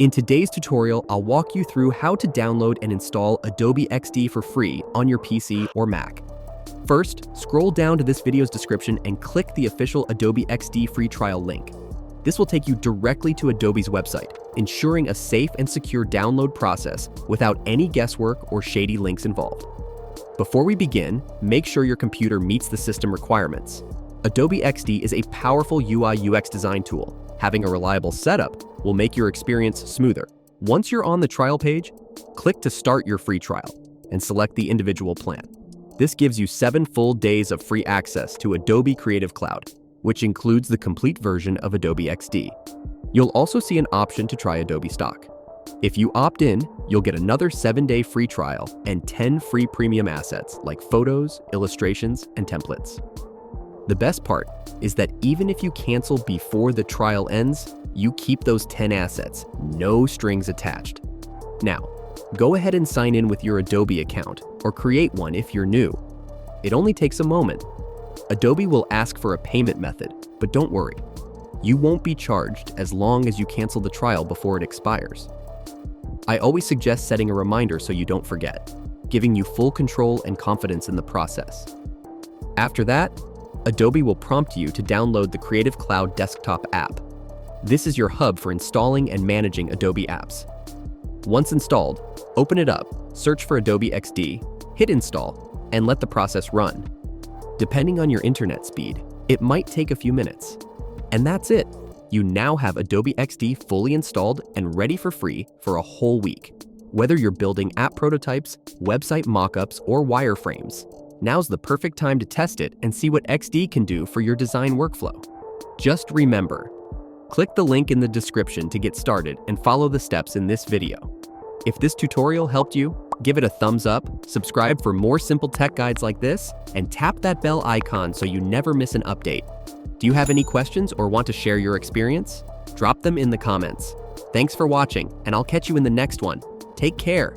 In today's tutorial, I'll walk you through how to download and install Adobe XD for free on your PC or Mac. First, scroll down to this video's description and click the official Adobe XD free trial link. This will take you directly to Adobe's website, ensuring a safe and secure download process without any guesswork or shady links involved. Before we begin, make sure your computer meets the system requirements. Adobe XD is a powerful UI/UX design tool. Having a reliable setup will make your experience smoother. Once you're on the trial page, click to start your free trial and select the individual plan. This gives you 7 full days of free access to Adobe Creative Cloud, which includes the complete version of Adobe XD. You'll also see an option to try Adobe Stock. If you opt in, you'll get another 7-day free trial and 10 free premium assets like photos, illustrations, and templates. The best part is that even if you cancel before the trial ends, you keep those 10 assets, no strings attached. Now, go ahead and sign in with your Adobe account or create one if you're new. It only takes a moment. Adobe will ask for a payment method, but don't worry. You won't be charged as long as you cancel the trial before it expires. I always suggest setting a reminder so you don't forget, giving you full control and confidence in the process. After that, Adobe will prompt you to download the Creative Cloud desktop app. This is your hub for installing and managing Adobe apps. Once installed, open it up, search for Adobe XD, hit install, and let the process run. Depending on your internet speed, it might take a few minutes. And that's it. You now have Adobe XD fully installed and ready for free for a whole week. Whether you're building app prototypes, website mockups, or wireframes, now's the perfect time to test it and see what XD can do for your design workflow. Just remember, click the link in the description to get started and follow the steps in this video. If this tutorial helped you, give it a thumbs up, subscribe for more simple tech guides like this, and tap that bell icon so you never miss an update. Do you have any questions or want to share your experience? Drop them in the comments. Thanks for watching, and I'll catch you in the next one. Take care.